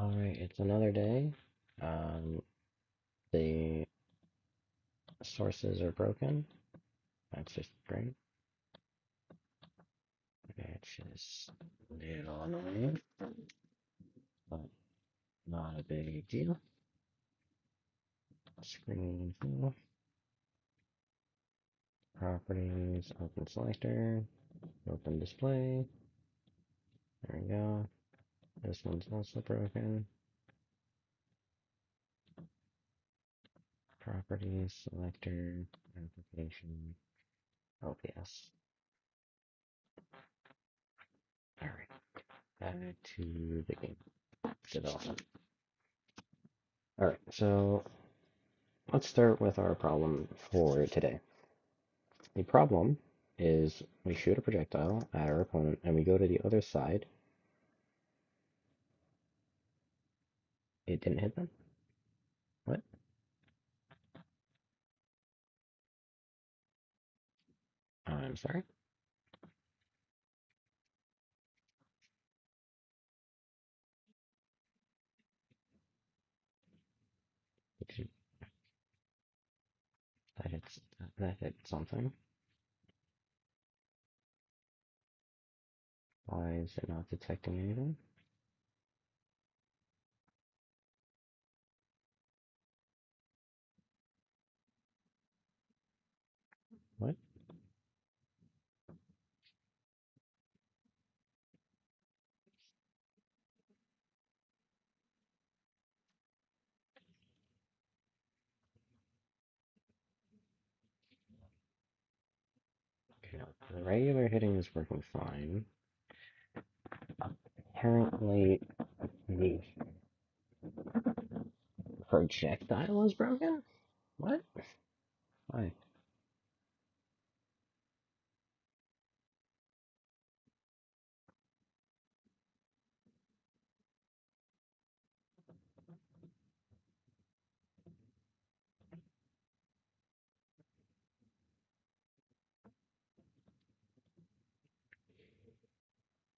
Alright, it's another day. The sources are broken. That's just great. It's just a little annoying, but not a big deal. Screen full. Properties, open selector, open display. There we go. This one's also broken. Properties, selector, application, OPS. Alright, back to the game development. Alright, so let's start with our problem for today. The problem is we shoot a projectile at our opponent and we go to the other side. It didn't hit them? What? I'm sorry? That hit something. Why is it not detecting anything? What? Okay, no, the regular hitting is working fine. Apparently, the projectile is broken? What? Why?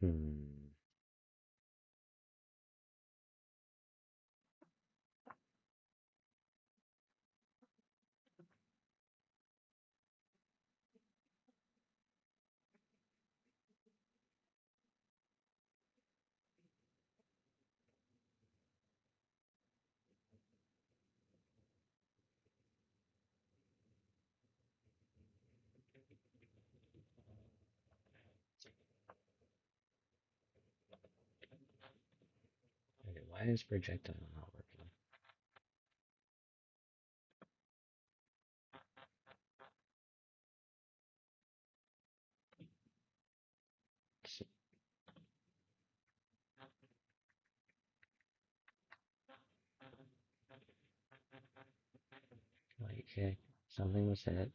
Hmm. Okay, why is projectile not working? Okay, something was hit.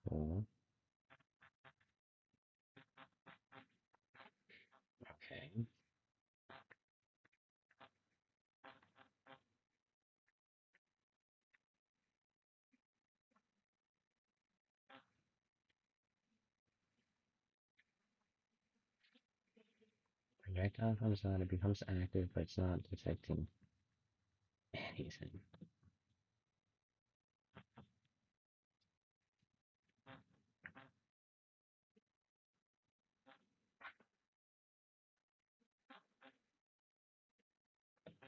Cool. Okay. Projectile comes on, it becomes active, but it's not detecting anything.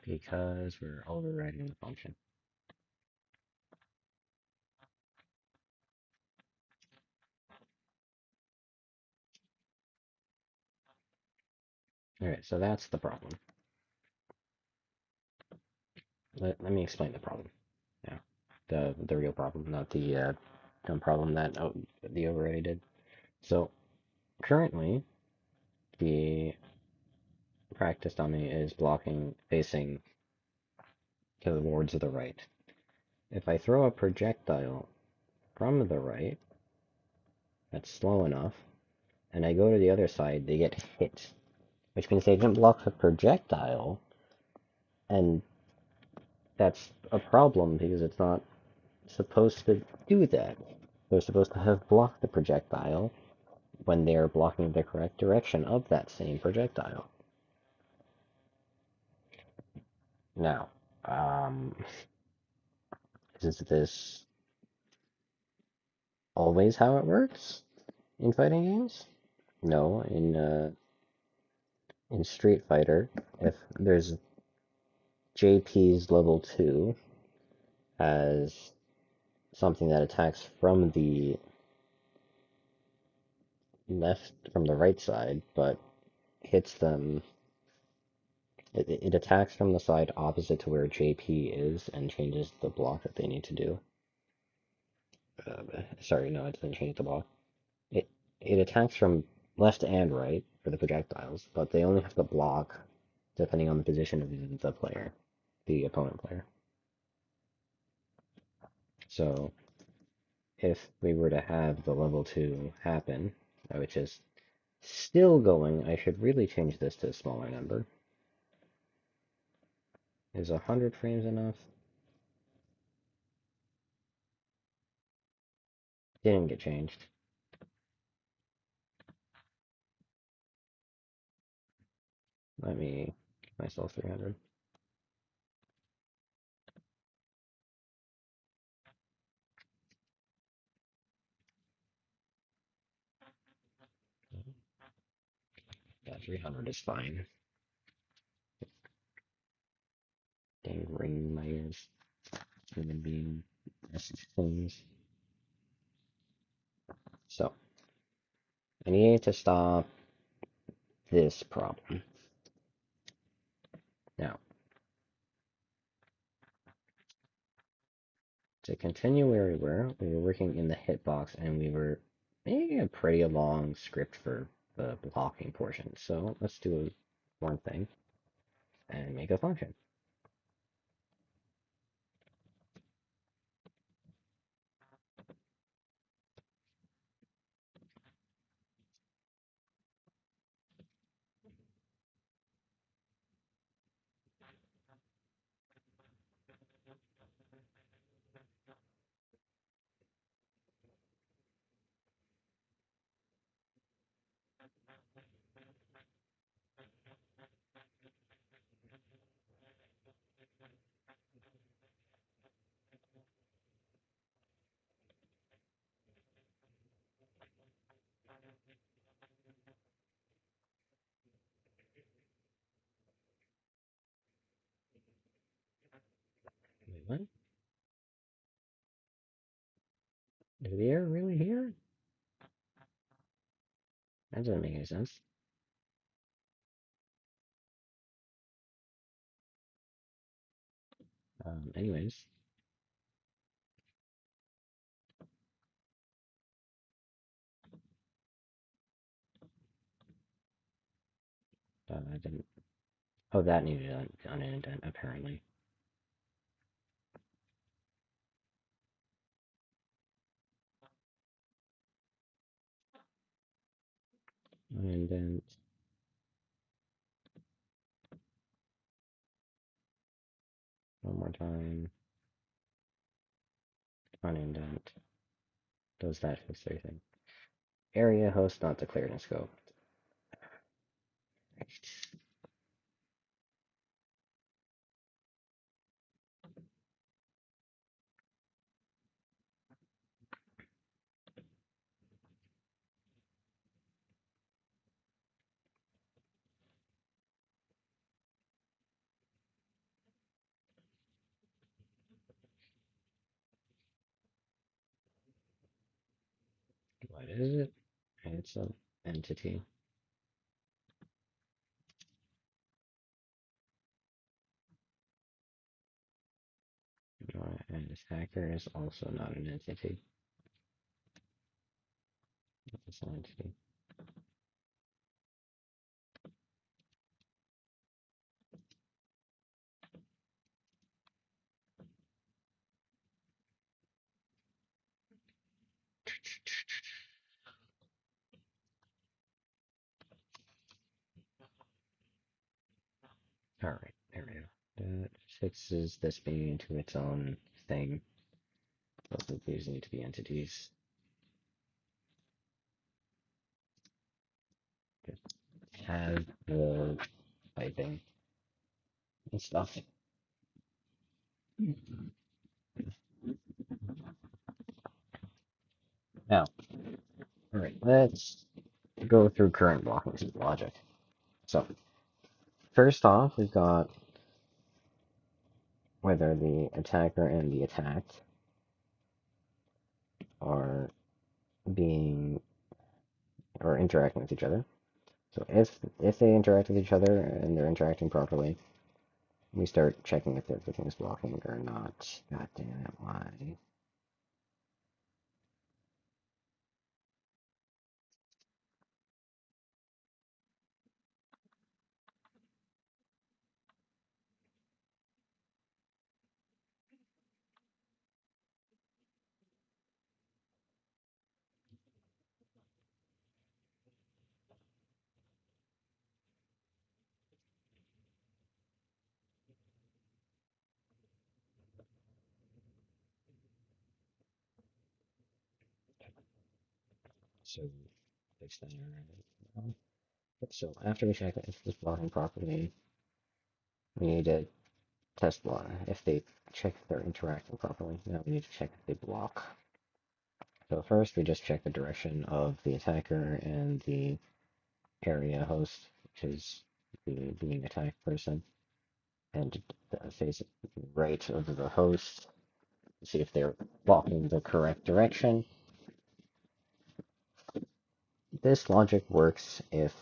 Because we're overriding the function. Alright, so that's the problem. Let me explain the problem. Yeah, the real problem, not the dumb problem that the override did. So currently, the practice dummy is blocking facing towards the right. If I throw a projectile from the right, that's slow enough, and I go to the other side, they get hit, which means they didn't block the projectile, and that's a problem because it's not supposed to do that. They're supposed to have blocked the projectile when they're blocking the correct direction of that same projectile. Now, um, is this always how it works in fighting games? No, in Street Fighter, if there's JP's level 2 has something that attacks from the from the right side, but hits them. It attacks from the side opposite to where JP is and changes the block that they need to do. Sorry, no, it doesn't change the block. It it attacks from left and right for the projectiles, but they only have to block depending on the position of the player, the opponent player. So if we were to have the level 2 happen, which is still going, I should really change this to a smaller number. Is 100 frames enough? Didn't get changed. Let me give myself 300. Yeah, 300 is fine. Dang, ringing in my ears. Human being things. So, I need to stop this problem. Now, to continue where we were working in the hitbox and we were making a pretty long script for the blocking portion. So let's do one thing and make a function. Wait, what? Is the air really here? That doesn't make any sense. Anyways, I didn't. Oh, that needed an indent apparently. An indent. One more time. An indent. Does that fix everything? Area host not declared in scope. What is it? It's an entity. And attacker is also not an entity. It's an entity. Alright, there we go. That fixes this being into its own thing. Both of these need to be entities. Just have the typing and stuff. Now, all right, let's go through current blocking logic. So, first off, we've got whether the attacker and the attacked are being or interacting with each other. So if they interact with each other and they're interacting properly, we start checking if everything is blocking or not. God damn it, why? So fix that error. So after we check if it's blocking properly, we need to test block. If they check if they're interacting properly, now we need to check if they block. So first we just check the direction of the attacker and the area host, which is the being attacked person, and face right of the host. See if they're blocking the correct direction. This logic works if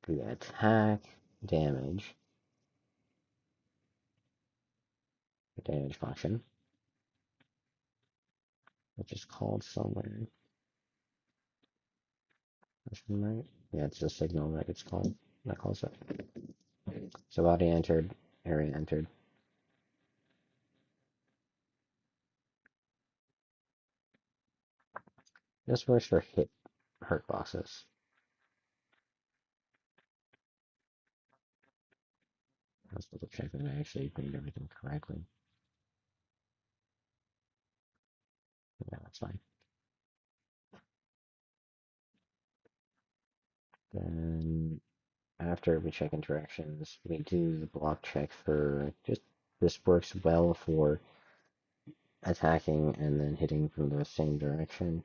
the attack damage, the damage function, which is called somewhere. Right? Yeah, it's the signal that it's called. That calls it. So body entered, area entered. This works for hurt boxes. Let's double check that I actually made everything correctly. Yeah, that's fine. Then after we check interactions, we do the block check for just this works well for attacking and then hitting from the same direction,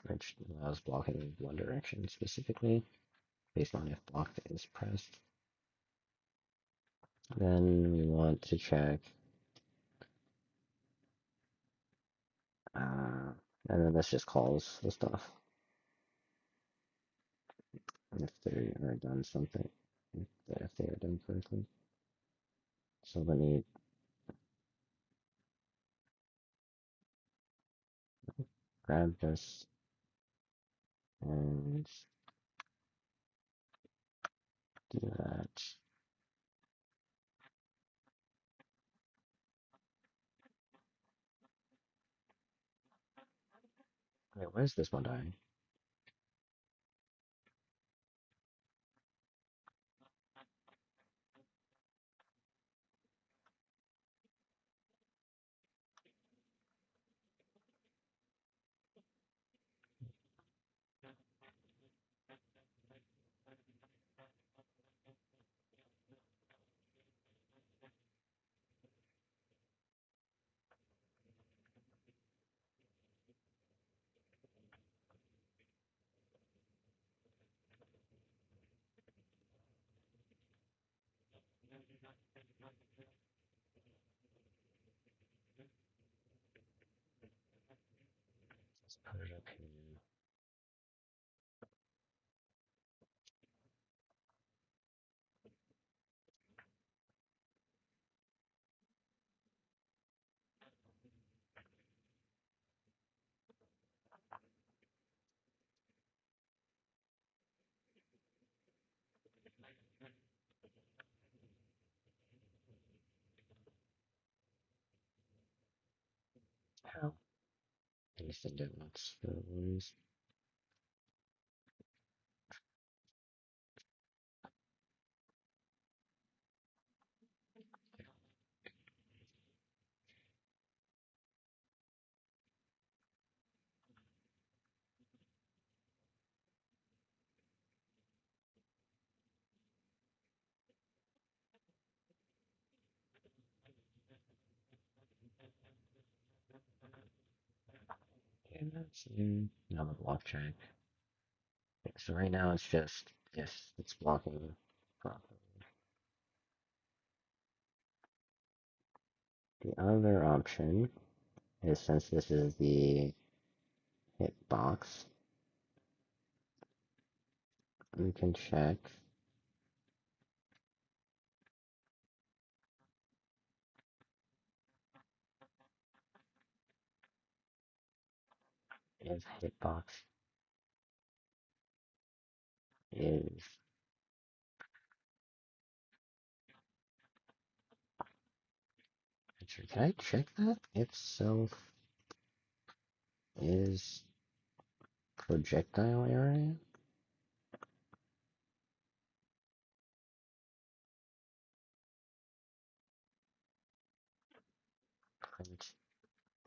which allows blocking in one direction specifically, based on if block is pressed. Then we want to check, and then this just calls the stuff if they are done something, if they are done correctly. So let me grab this and do that. Wait, why is this one dying? Let's put it up here. How? Anything that wants to lose. Okay, that's now the block check. Okay, so right now it's just if it's blocking properly. The other option is, since this is the hitbox, we can check if hitbox is, actually, can I check that? If so, is projectile area? Print,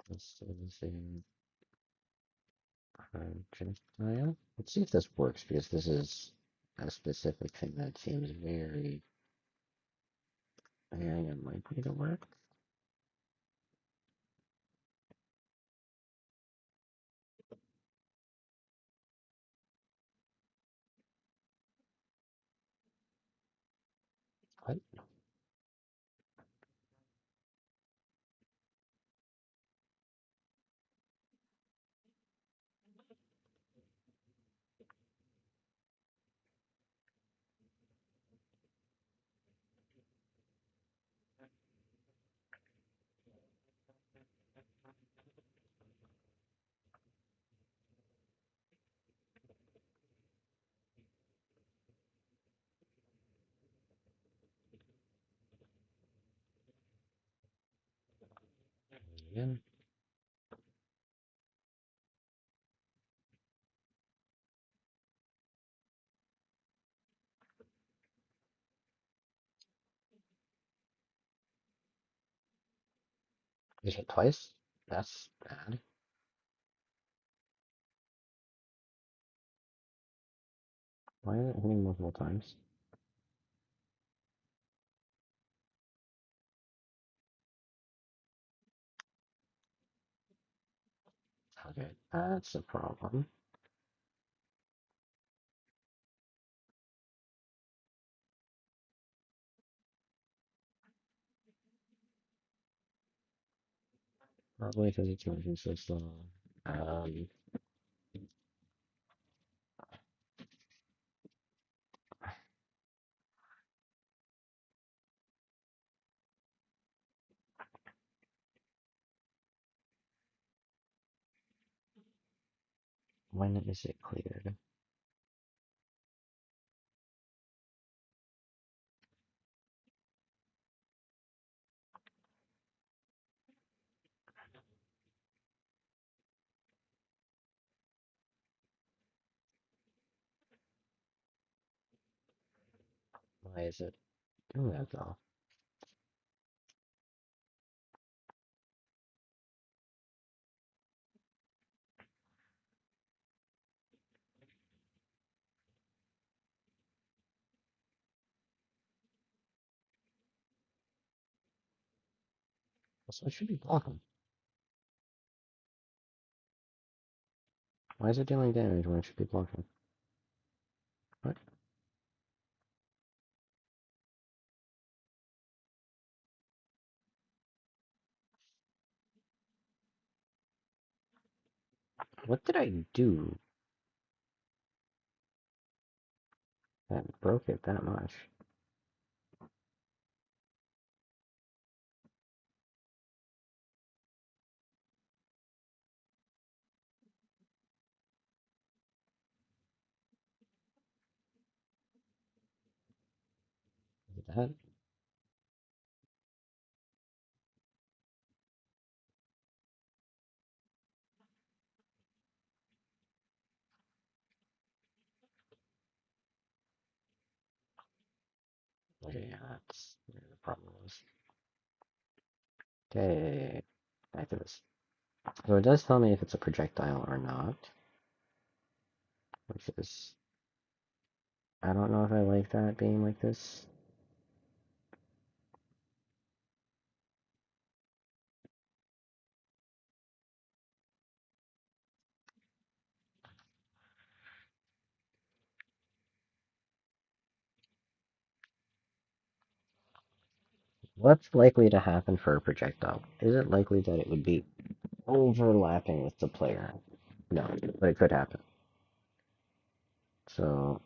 this is a projectile. Let's see if this works, because this is a specific thing that seems very, very unlikely to work. What? Again? Is it twice? That's bad. Why is it hitting multiple times? Okay, that's a problem. Probably because it's moving so slow. Um, when is it cleared? Why is it doing that though? So it should be blocking. Why is it dealing damage when it should be blocking? What? What did I do that broke it that much? Is it that? Okay, yeah, that's where the problem was. Okay, back to this. So it does tell me if it's a projectile or not, which is, I don't know if I like that being like this. What's likely to happen for a projectile? Is it likely that it would be overlapping with the player? No, but it could happen. So,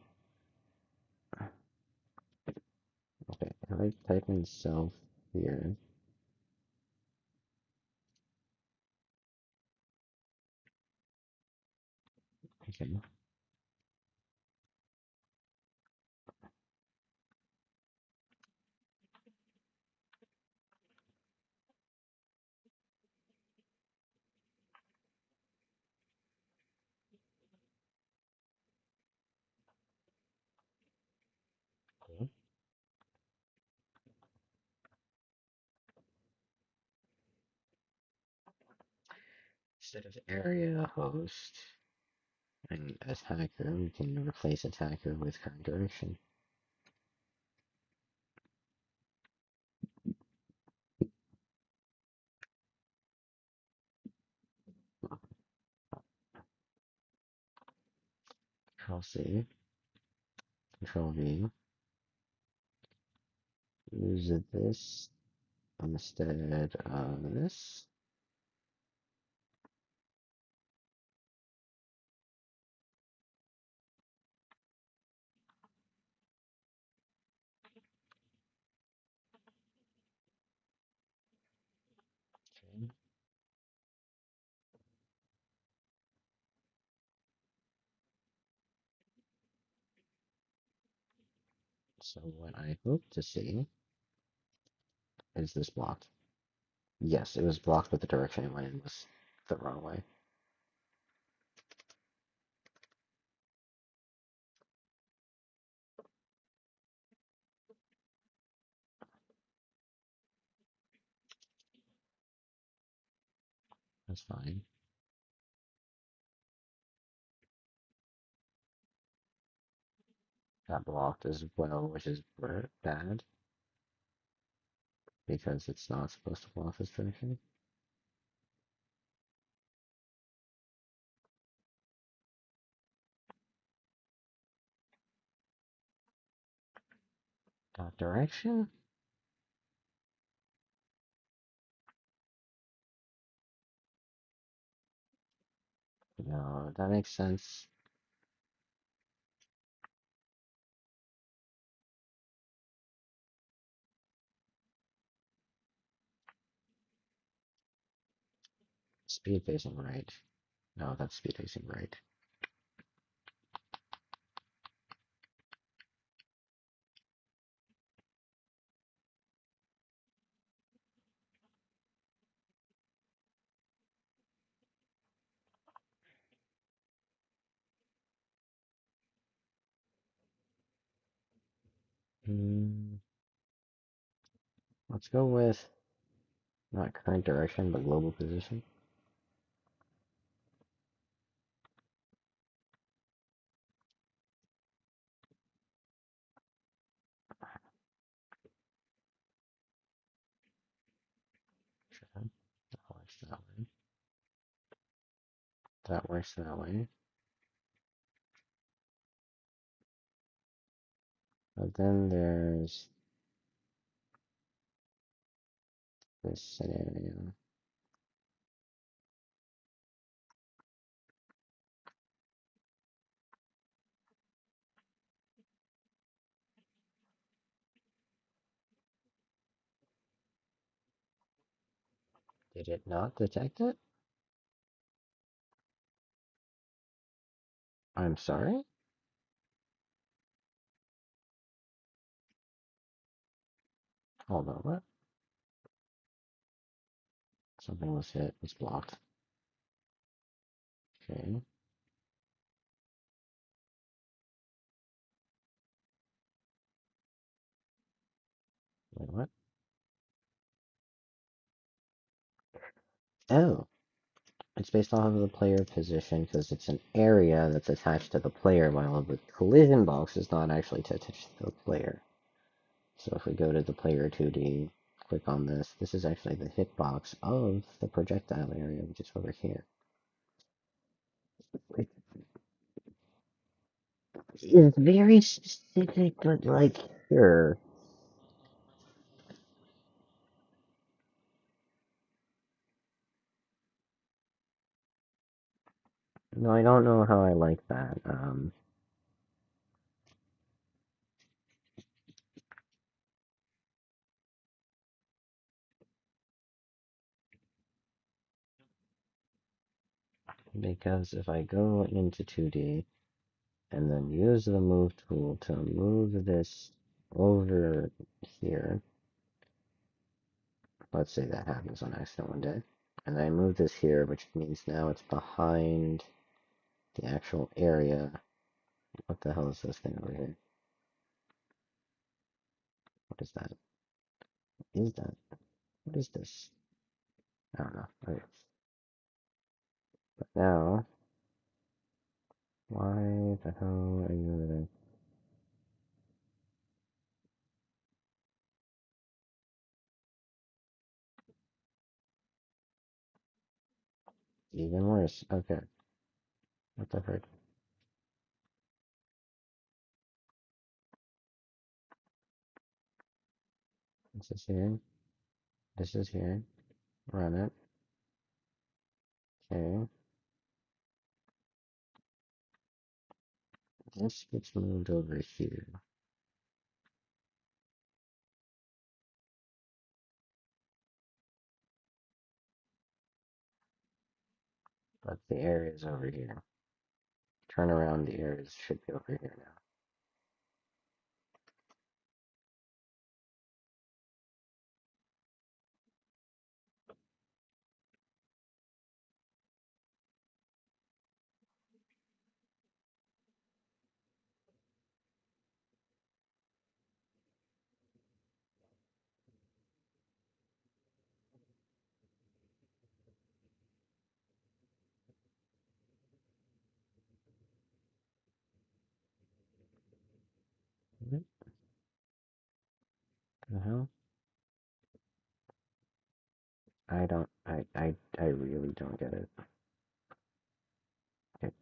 okay, if I type in self here, okay, okay. Instead of area host and attacker, we can replace attacker with current direction. Control C, Control V, use this instead of this. Okay. So what I hope to see is this blocked. Yes, it was blocked, but the direction it went in was the wrong way. That's fine. Got blocked as well, which is bad because it's not supposed to block this direction. That direction? No, that makes sense. Speed facing right. No, that's speed facing right. Mm, let's go with not current direction, but global position. Sure, that works that way. That works that way. But then there's this scenario. Did it not detect it? I'm sorry? Hold on, what? Something was hit, was blocked. Okay, wait, what? Oh, it's based off of the player position because it's an area that's attached to the player, while the collision box is not actually attached to the player. So if we go to the player 2D, click on this, this is actually the hitbox of the projectile area, which is over here. It is very specific, but like, sure. No, I don't know how I like that. Because if I go into 2D and then use the move tool to move this over here, let's say that happens on accident one day, and I move this here, which means now it's behind the actual area. What the hell is this thing over here? What is that? What is that? What is this? I don't know. Okay. But now, why the hell are you over there? Even worse. Okay. What the frick? This is here. This is here. Run it. Okay. This gets moved over here. But the area is over here. Turn around, the areas should be over here now. What the hell? I really don't get it. Okay,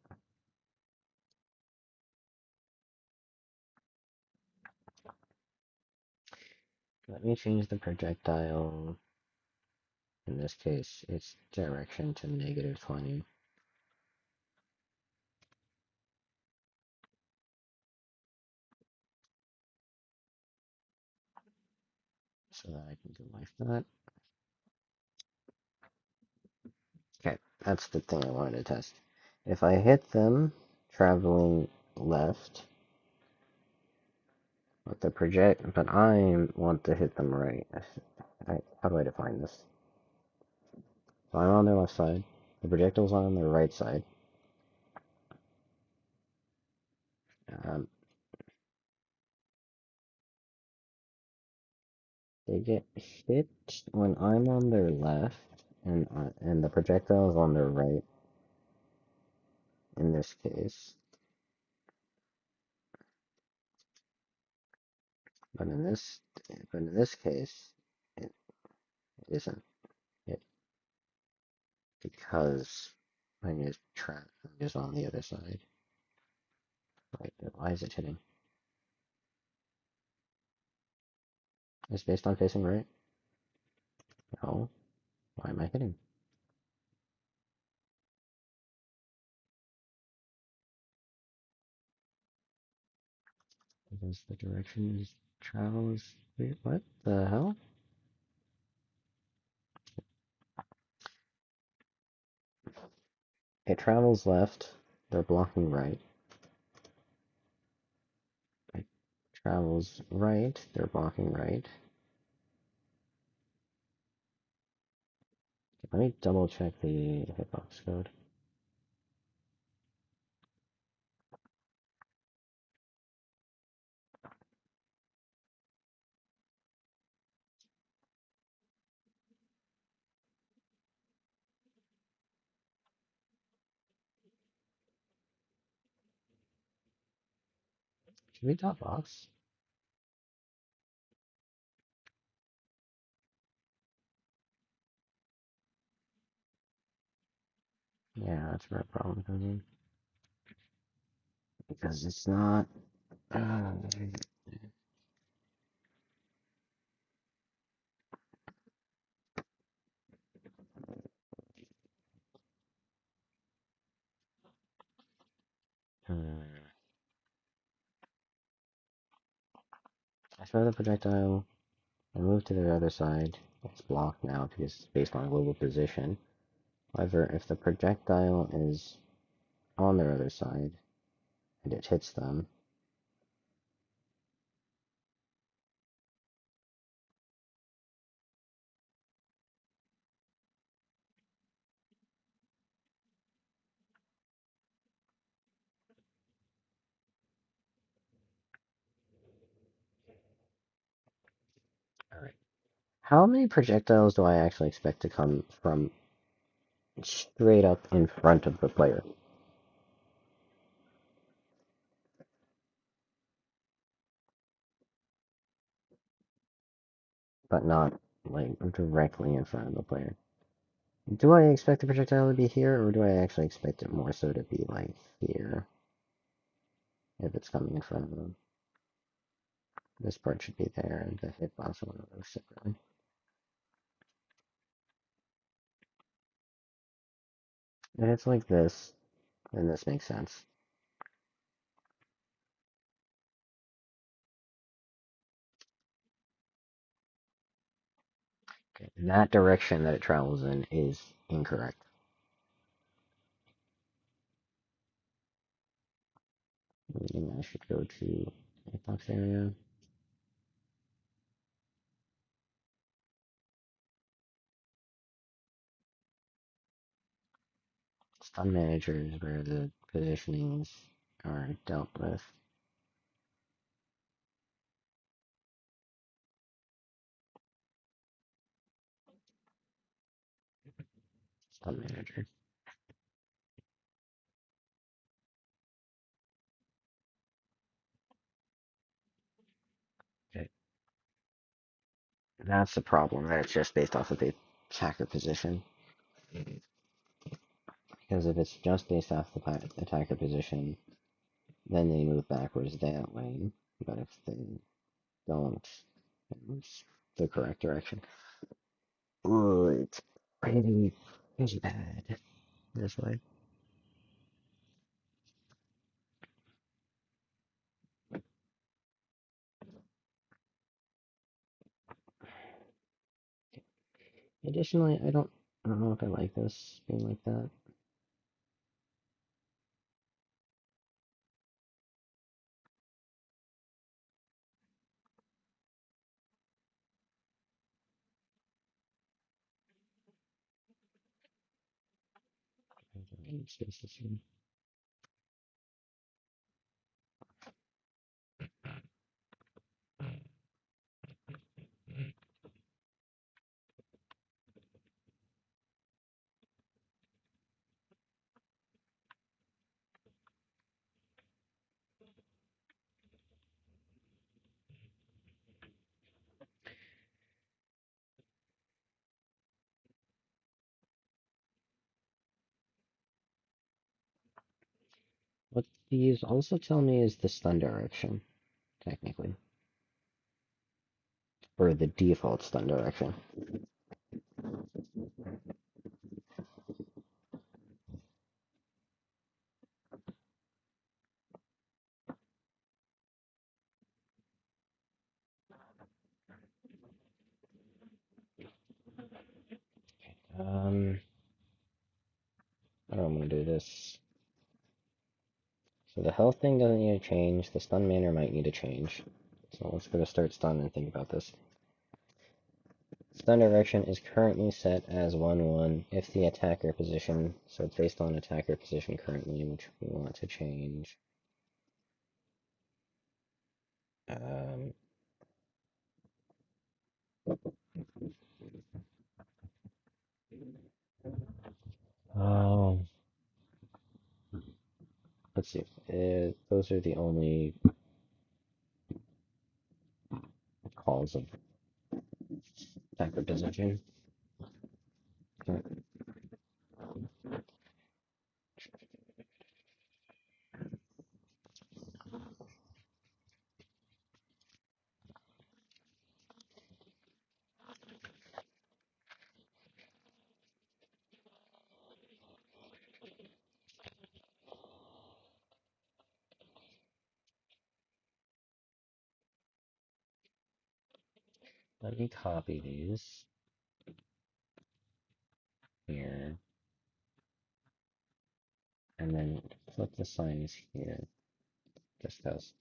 let me change the projectile. In this case, its direction to -20. So that I can go like that. Okay, that's the thing I wanted to test. If I hit them traveling left, but I want to hit them right. How do I define this? So I'm on their left side. The projectile's on their right side. Um, they get hit when I'm on their left, and the projectile's on their right. In this case, but in this, but in this case, it isn't. It because I'm just on the other side. Wait, why is it hitting? It's based on facing right? No. Why am I hitting? Because the direction is travel is weird. What the hell? It travels left. They're blocking right. It travels right. They're blocking right. Let me double check the hitbox code. Should we top box? Yeah, that's where a problem comes in. Because it's not. throw the projectile and move to the other side. It's blocked now because it's based on global position. However, if the projectile is on their other side and it hits them, alright. How many projectiles do I actually expect to come from straight up in front of the player, but not like directly in front of the player? Do I expect the projectile to be here, or do I actually expect it more so to be like here if it's coming in front of them? This part should be there, and the hitbox one of those separately. If it's like this, then this makes sense. Okay. That direction that it travels in is incorrect. Maybe I should go to hitbox area. Stun manager is where the positionings are dealt with. Stun manager. Okay. That's the problem, that it's just based off of the attacker position. Because if it's just based off the attacker position, then they move backwards that way. But if they don't, it's the correct direction. Ooh, it's pretty bad this way. Additionally, I don't know if I like this being like that. What these also tell me is the stun direction, technically. Or the default stun direction. Um, I don't want to do this. So the health thing doesn't need to change. The stun manner might need to change. So let's go to start stun and think about this. Stun direction is currently set as 1-1 if the attacker position, so it's based on attacker position currently, which we want to change. Um, oh, let's see. Those are the only calls of attacker position. Okay. let me copy these here, and then flip the signs here, just because.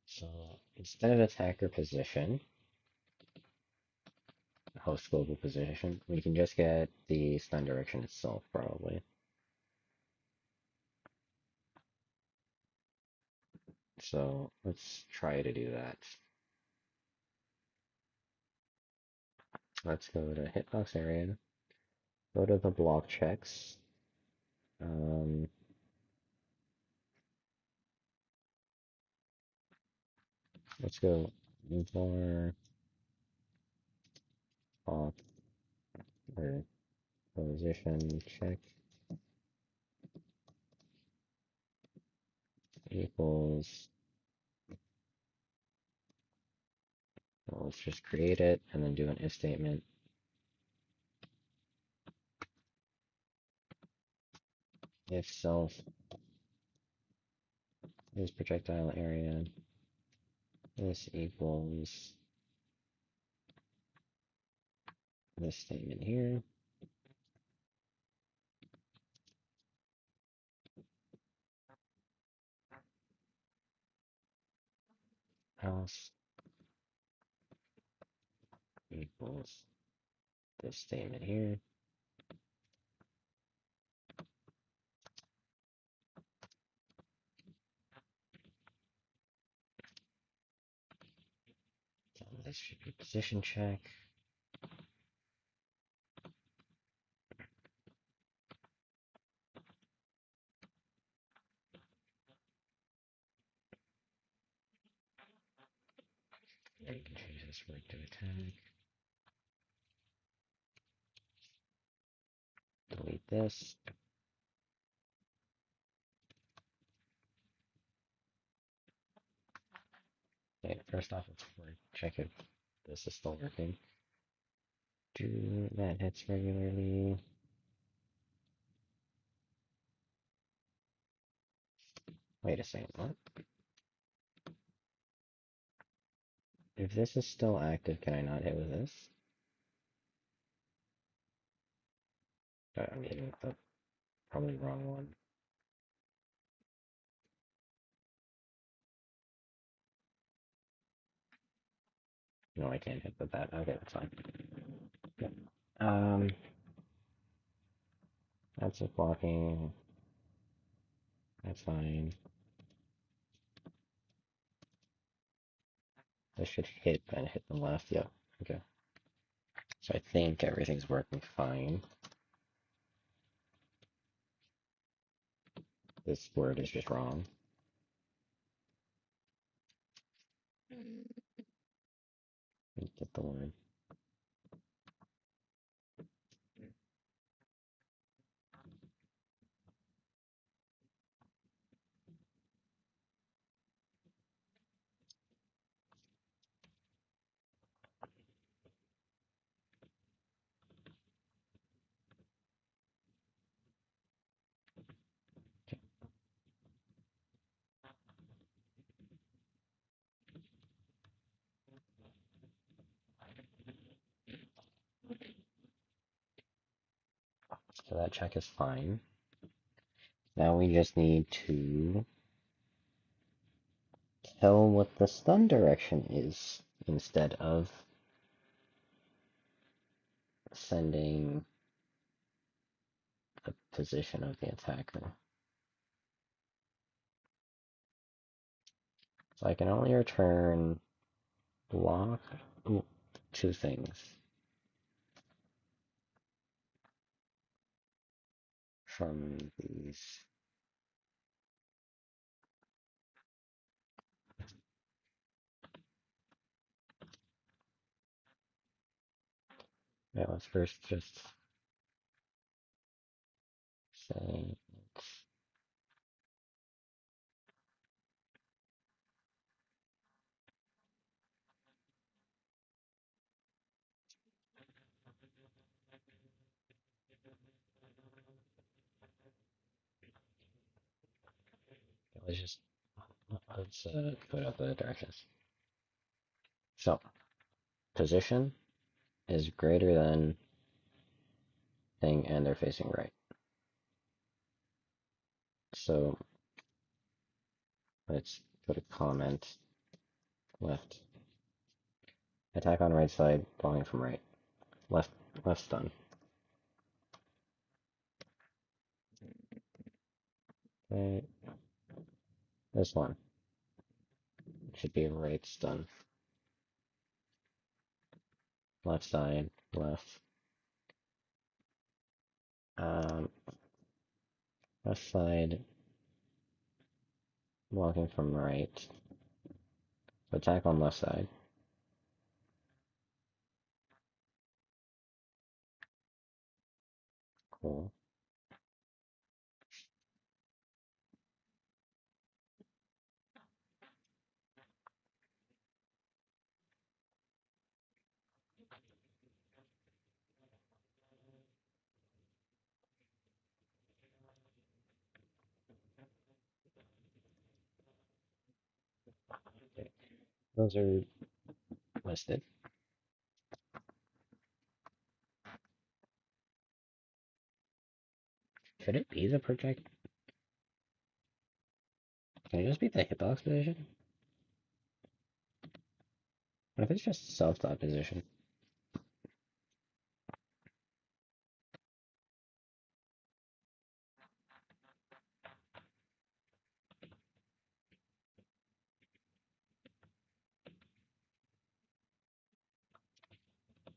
So instead of attacker position, host global position, we can just get the stun direction itself, probably. So let's try to do that. Let's go to hitbox area, go to the block checks. Um, let's go var block or position check equals. Well, let's just create it and then do an if statement. If self is projectile area, this equals this statement here. Else equals this statement here. So this should be position check. I can change this word to attack. Delete this. Okay, first off, let's check if this is still working. Do that hits regularly. Wait a second, what? If this is still active, can I not hit with this? I'm hitting with the probably wrong one. No, I can't hit with that. Okay, that's fine. Okay. That's it blocking. That's fine. This should hit and hit the left. Yep. Okay. So I think everything's working fine. This word is just wrong. Get the word. So that check is fine. Now we just need to tell what the stun direction is instead of sending the position of the attacker. So I can only return block, two things from these. Yeah, let's first just say let's just let's put up the directions. So position is greater than thing and they're facing right. So let's put a comment left. Attack on right side, blocking from right. Left left stun. Okay. This one should be a right stun. Left side, left. Um, left side, blocking from right. Attack on left side. Cool. Okay. Those are listed. Should it be the project? Can it just be the hitbox position? What if it's just self-dot position?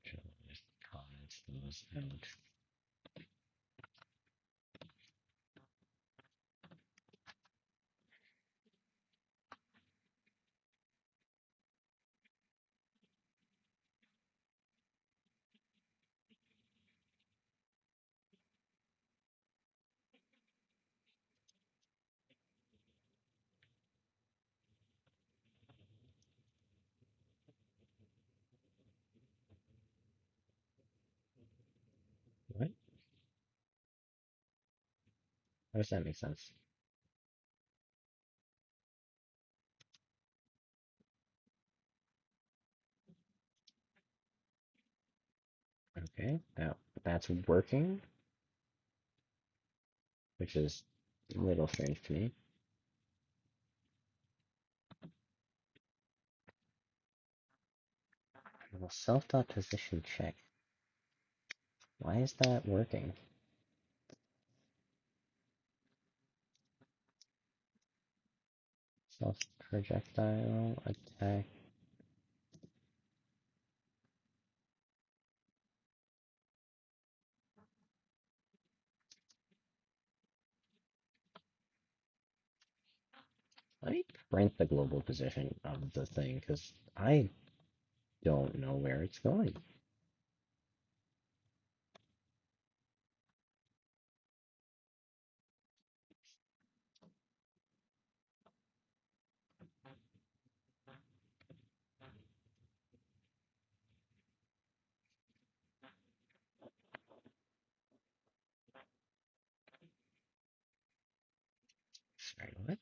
Should I just comment those out? What? How does that make sense? Okay, now that's working, which is a little strange to me. Well, self-dot position check. Why is that working? Self projectile attack. Let me print the global position of the thing because I don't know where it's going. Sorry, what?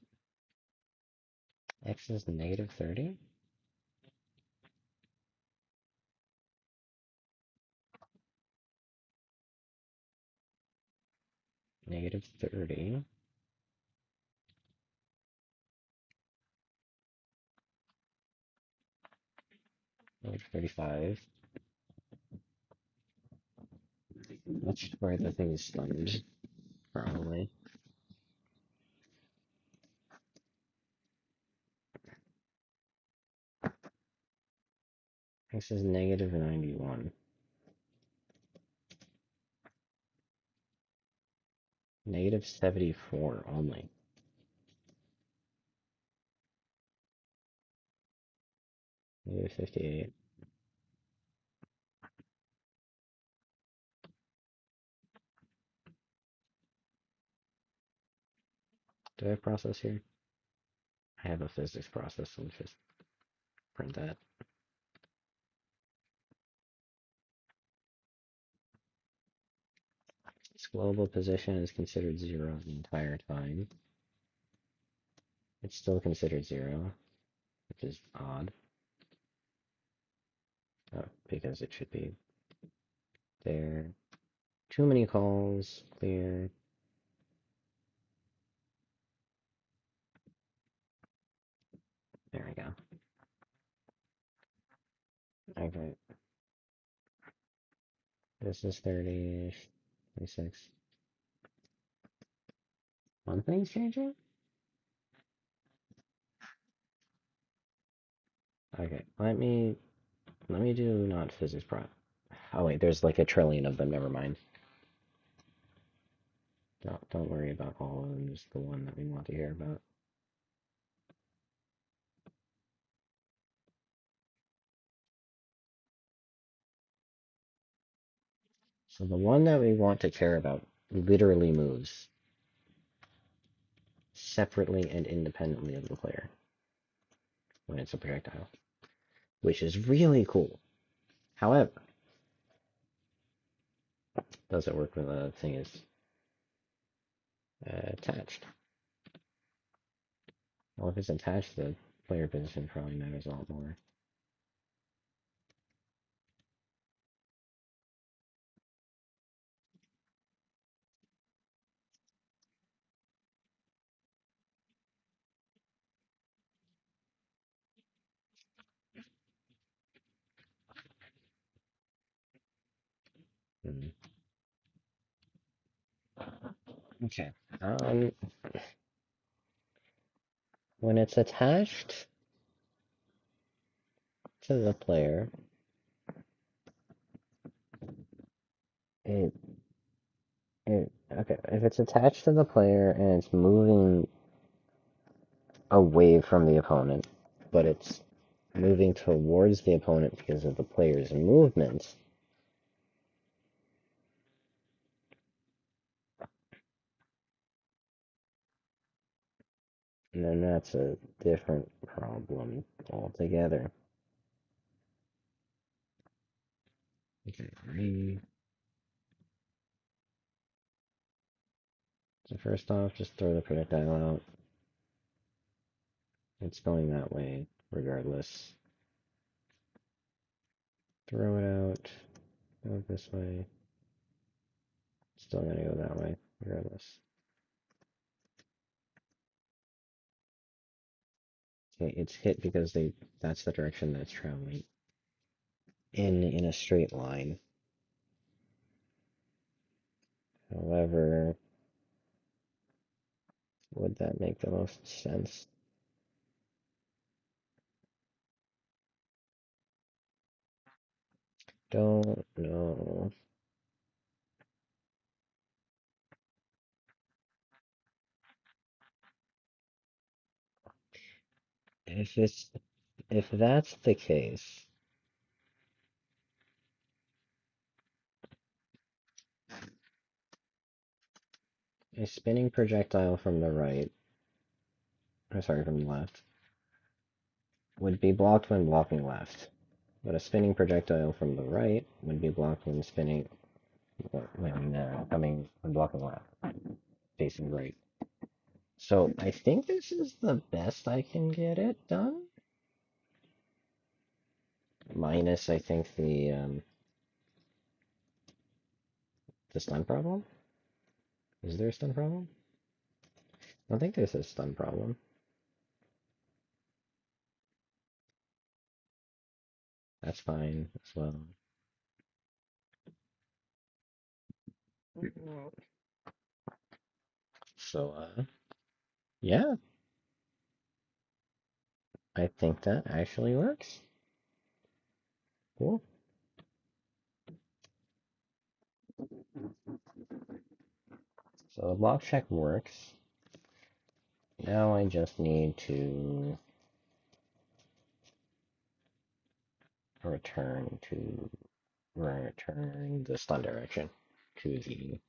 X is negative 30? Negative 30. Negative 35. That's where the thing is stunned, probably. X is negative 91. Negative 74 only. Negative 58. Do I have process here? I have a physics process, so let's just print that. Its global position is considered 0 the entire time. It's still considered 0, which is odd. Oh, because it should be there. Too many calls, clear. There we go. Okay. This is 30-ish, 26. One thing's changing? Okay, let me do not physics pro. Oh wait, there's like a trillion of them, never mind. Don't worry about all of them, just the one that we want to hear about. So the one that we want to care about literally moves separately and independently of the player when it's a projectile, which is really cool. However, does it work when the thing is attached? Well, if it's attached, the player position probably matters a lot more. Hmm. Okay. When it's attached to the player, it okay. If it's attached to the player and it's moving away from the opponent, but it's moving towards the opponent because of the player's movement, and then that's a different problem altogether. Okay, so first off, just throw the projectile out. It's going that way, regardless. Throw it out, go this way. Still gonna go that way, regardless. Okay, it's hit because that's the direction that's traveling in a straight line. However, would that make the most sense? Don't know. If that's the case, a spinning projectile from the right, or sorry, from the left, would be blocked when blocking left. But a spinning projectile from the right would be blocked when when blocking left, facing right. So I think this is the best I can get it done. Minus, I think the stun problem. Is there a stun problem? I don't think there's a stun problem. That's fine as well. So, yeah, I think that actually works. Cool. So the block check works. Now I just need to return the stun direction to the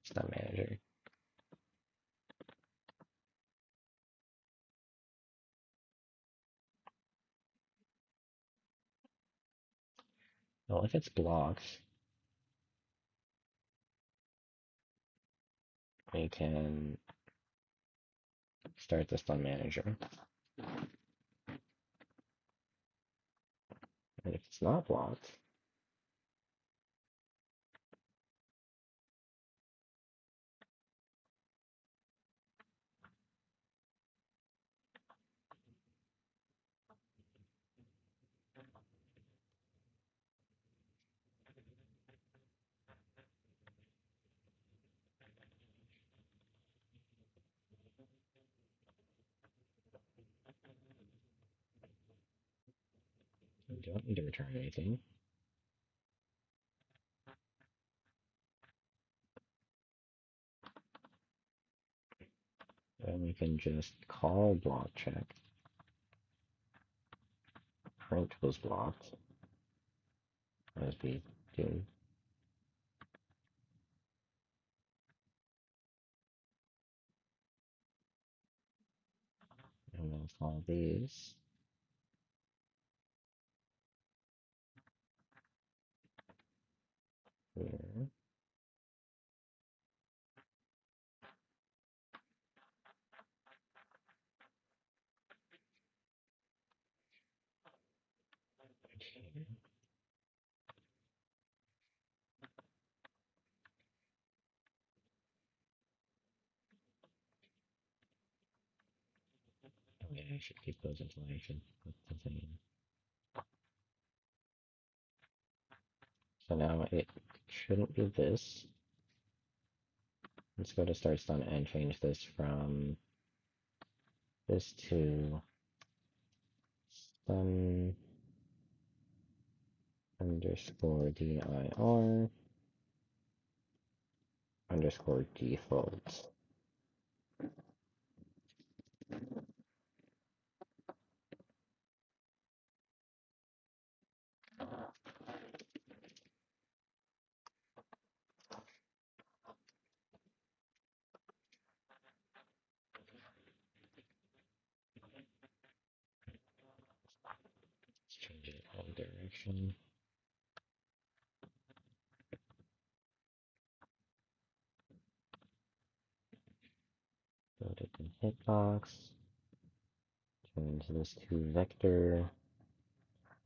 stun manager. Well, if it's blocked, we can start the stun manager. And if it's not blocked, we don't need to return anything. Then we can just call block check, print was blocked, as we do, and we'll call these here. Oh yeah, I should keep those until I should put the thing in. So now it shouldn't be this. Let's go to start stun and change this from this to stun underscore dir underscore default. Let's change it all direction. Put it in hitbox. Change this to vector.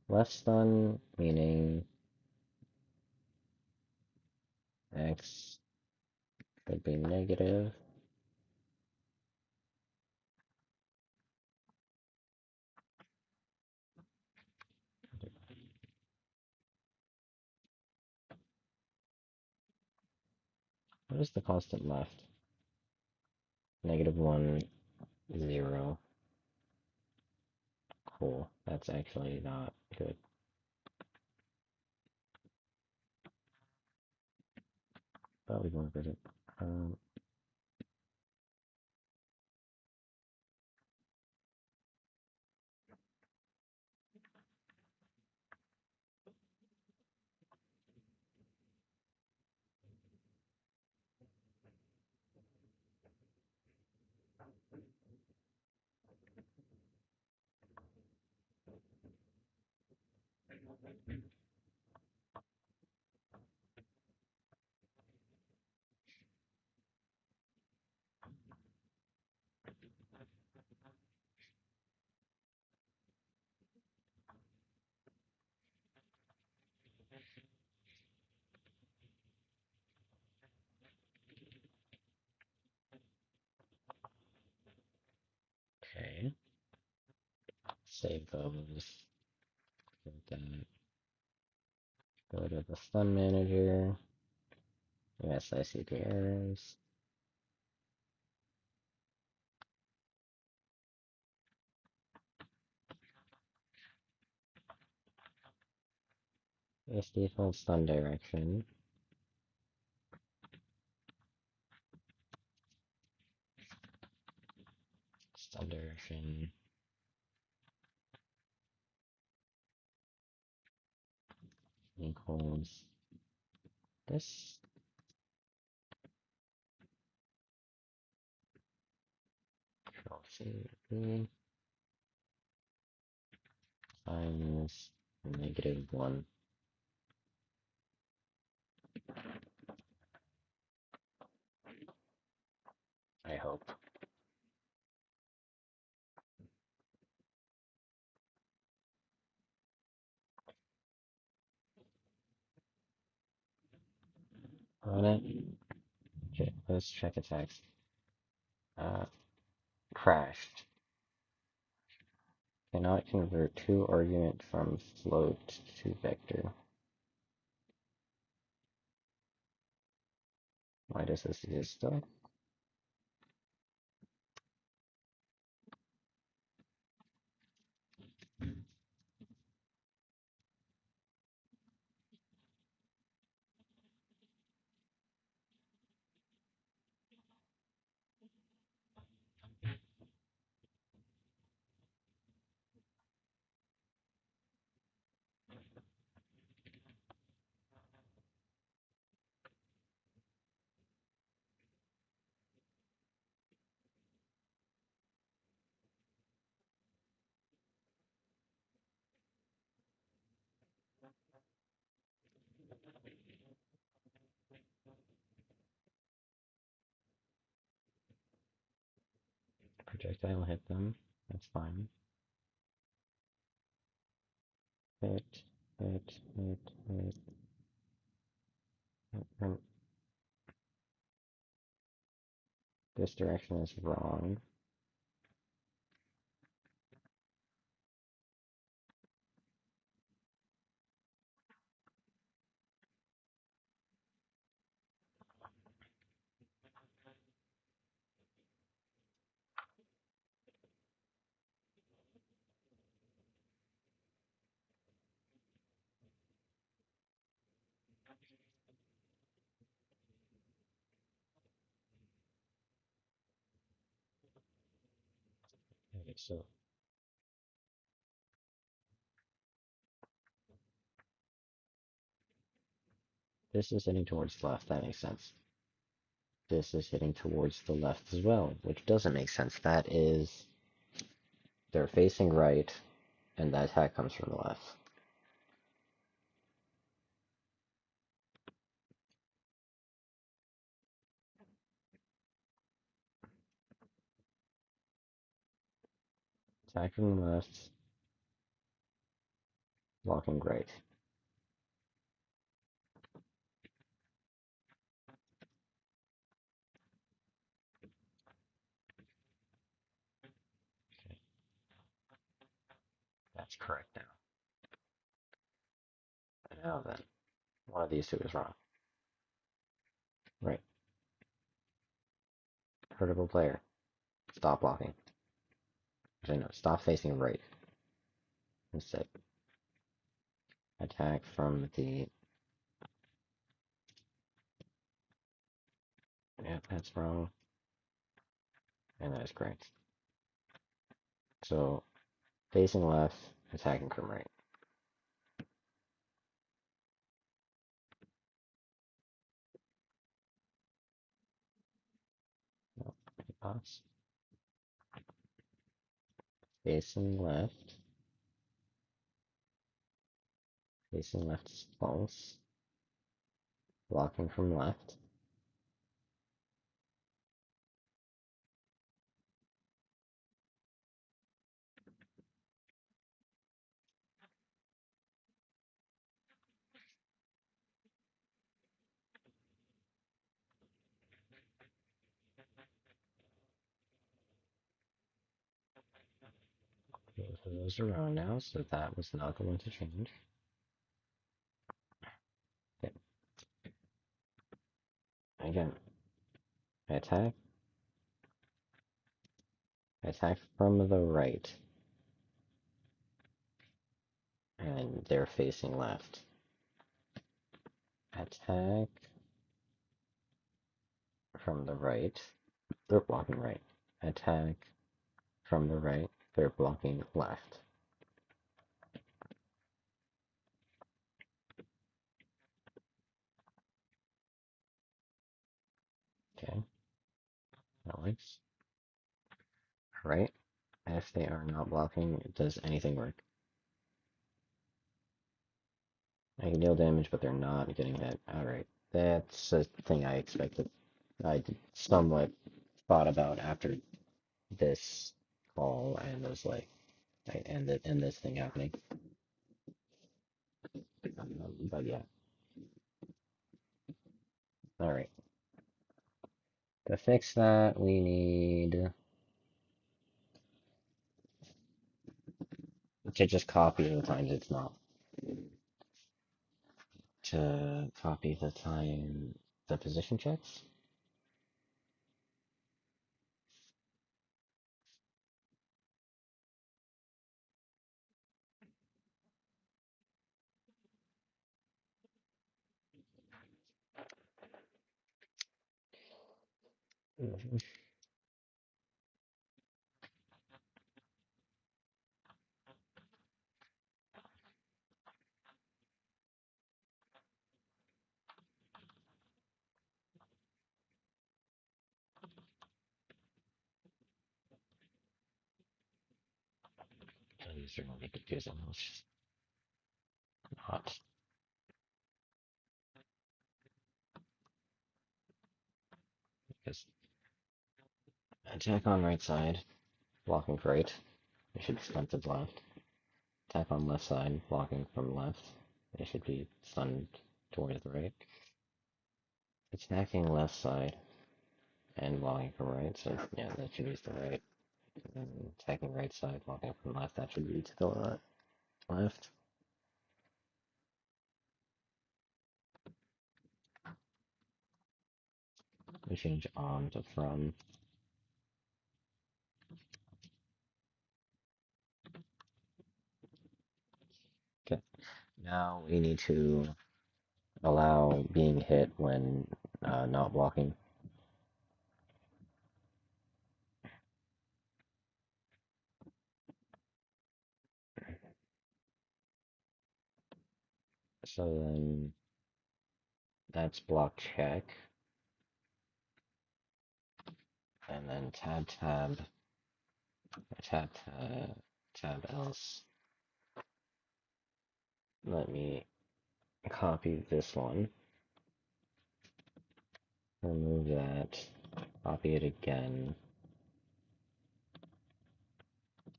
Left stun, meaning x could be negative. What is the constant left? -1, 0. Cool. That's actually not good. But we won't get it. Okay. Save those. Put that. Go to the stun manager. Yes, I see the errors. Yes, default stun direction. Stun direction equals this. Control C, V times -1. I hope. Run it. Okay, let's check attacks. Uh, crashed. Cannot convert two argument from float to vector. Why does this exist though? Projectile hit them. That's fine. Hit, hit, hit, hit. This direction is wrong. Okay, so this is hitting towards the left. That makes sense. This is hitting towards the left as well, which doesn't make sense. That is, they're facing right, and the attack comes from the left. Attack from the left, walking right. Okay, that's correct now. And now then, one of these two is wrong. Right. Vertical player. Stop blocking. Actually, no, stop facing right. Instead, attack from the... Yeah, that's wrong. And that is correct. So, facing left, attacking from right. No, pass. Facing left. Facing left is false. Blocking from left. Both of those are wrong now, so that was not going to change. Okay. Again, attack. Attack from the right. And they're facing left. Attack from the right. They're blocking right. Attack from the right. They're blocking left. Okay. That works. Right. If they are not blocking, does anything work? I can deal damage, but they're not getting that outright. That's a thing I expected. I somewhat thought about after this call and was like, and this thing happening. But yeah, all right. To fix that, we need to just copy the times it's not. To copy the time, the position checks. Mhm. These are going to be confusing. Let's just not. Because attack on right side, blocking right. It should be stunted left. Attack on left side, blocking from left. It should be stunned towards the right. Attacking left side and blocking from right, so yeah, that should be to the right. And then attacking right side, blocking from left, that should be to the left. We change on to from. Okay. Now we need to allow being hit when not blocking. So then that's block check. And then tab else. Let me copy this one. Remove that. Copy it again.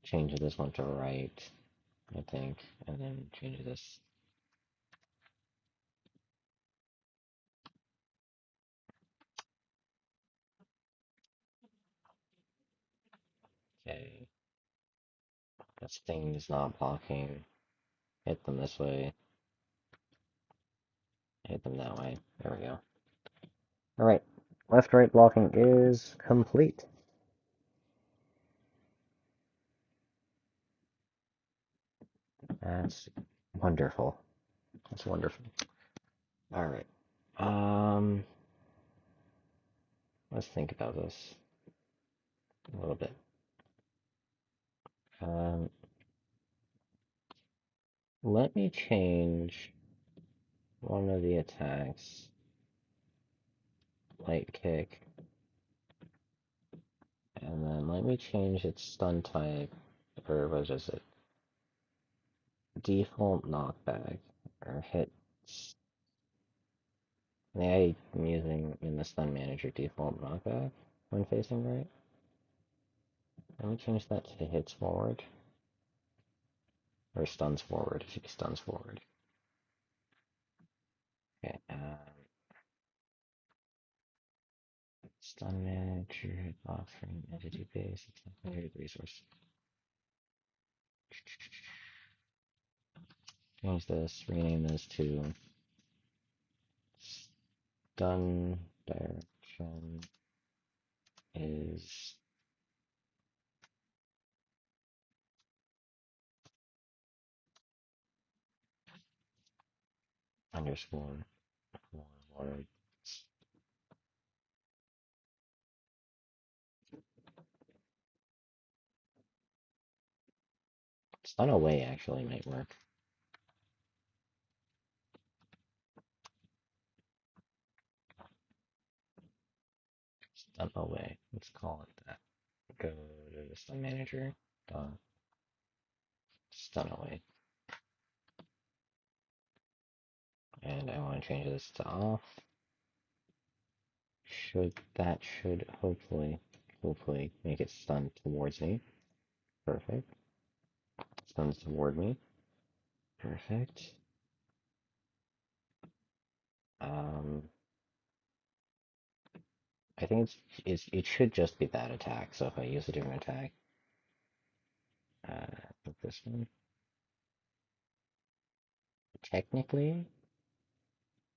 Change this one to right, I think. And then change this. Okay. This thing is not blocking. Hit them this way. Hit them that way. There we go. Alright. Left-right blocking is complete. That's wonderful. That's wonderful. Alright. Um, let's think about this a little bit. Um, let me change one of the attacks. Light kick. And then let me change its stun type, or what is it? Default knockback, or hits. I'm using in the stun manager default knockback when facing right. Let me change that to hits forward, or stuns forward. It should be stuns forward. Okay, stun manager, offering entity base, it's not resource. Change this, rename this to stun direction is underscore forward. Stun away actually might work. Stun away. Let's call it that. Go to the stun manager. Stun away. And I want to change this to off. Should hopefully make it stun towards me. Perfect. Stuns toward me. Perfect. Um, I think it should just be that attack. So if I use a different attack, like this one, technically,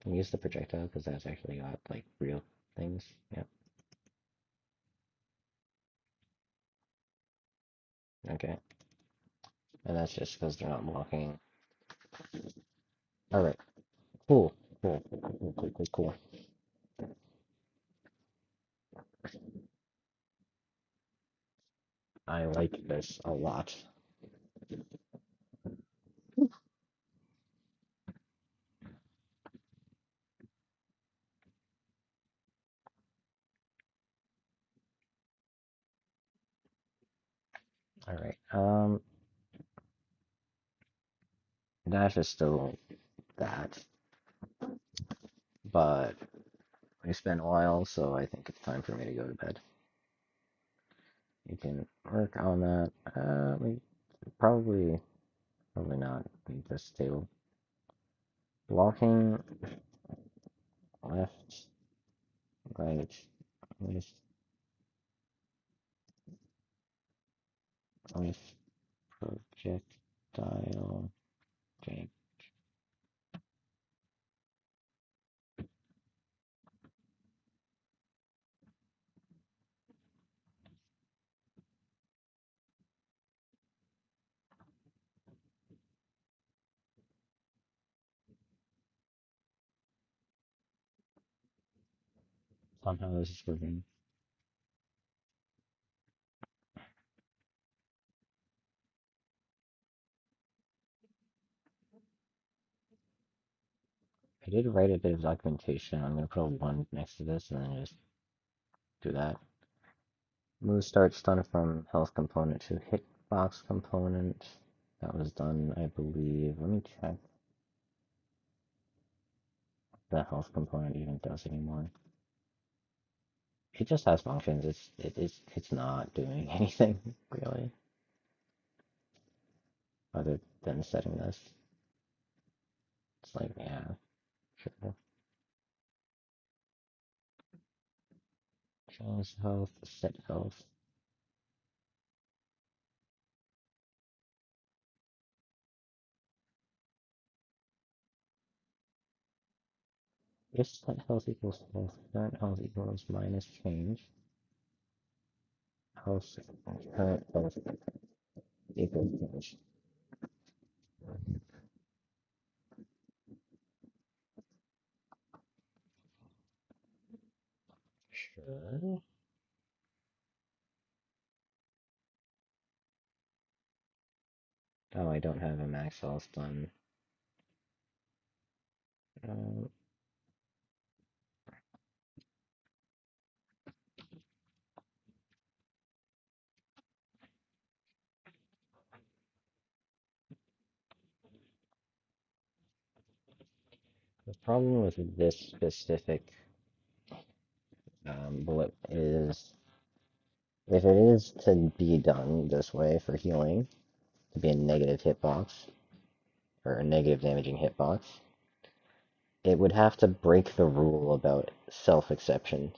I use the projectile because that's actually got like real things. Yep. Okay. And that's just because they're not blocking. All right. Cool. Cool. I like this a lot. All right. Dash is still that, but we spent a while, so I think it's time for me to go to bed. You can work on that. We probably not leave this table. Blocking left, right, left, left, projectile, okay. Somehow this is working. I did write a bit of documentation. I'm gonna put a one next to this and then just do that. Move start stun from health component to hitbox component. That was done, I believe. Let me check if the health component even does anymore. It just has functions. It's not doing anything really other than setting this. It's like, yeah, sure. Change health, set health. If set health equals health, current health equals minus change. Health, current health equals change. Sure. Oh, I don't have a max health done. Um, the problem with this specific bullet is if it is to be done this way for healing, to be a negative hitbox, or a negative damaging hitbox, it would have to break the rule about self-exception,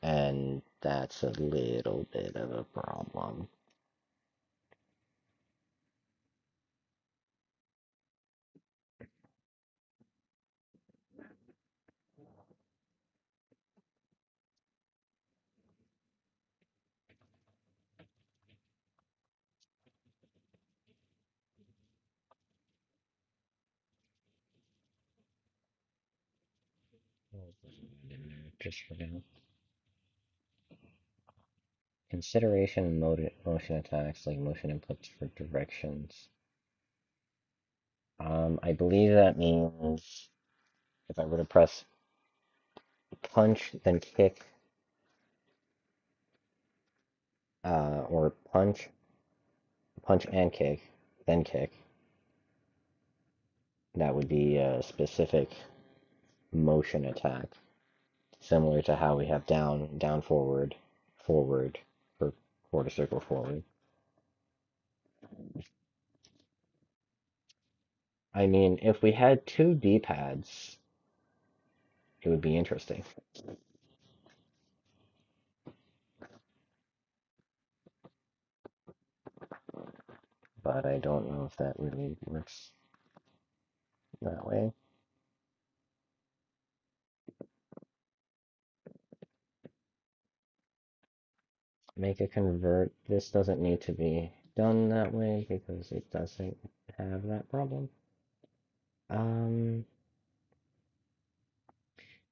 and that's a little bit of a problem. Just for now. Consideration motion attacks, like motion inputs for directions. I believe that means if I were to press punch, then kick, or punch and kick, then kick, that would be a specific motion attack. similar to how we have down, down, forward, forward for quarter circle forward. I mean, if we had two D-pads, it would be interesting. But I don't know if that really works that way. Make a convert. This doesn't need to be done that way because it doesn't have that problem. Um,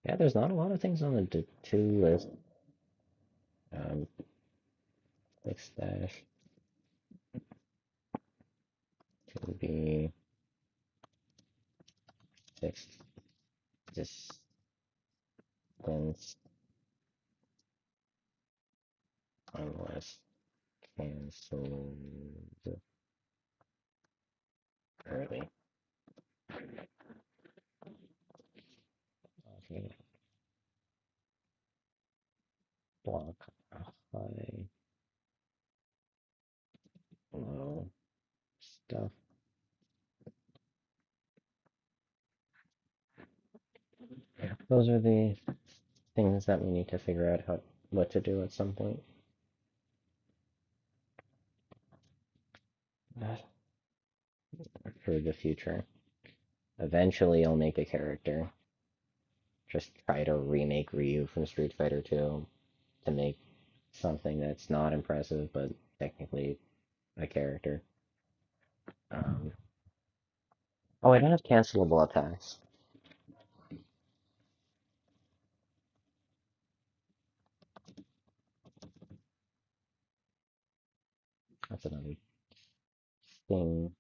yeah, there's not a lot of things on the to list. Um, fix dash to be fixed distance unless canceled early. Okay, block high, low stuff. Yeah, those are the things that we need to figure out what to do at some point. For the future. Eventually, I'll make a character. Just try to remake Ryu from Street Fighter 2 to make something that's not impressive, but technically a character. Um, oh, I don't have cancelable attacks. That's another thing.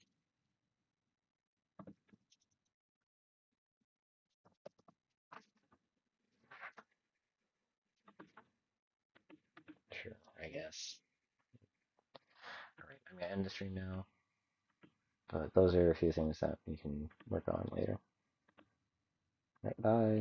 Sure, I guess. Alright, I'm gonna end the stream now. But those are a few things that we can work on later. Right, bye.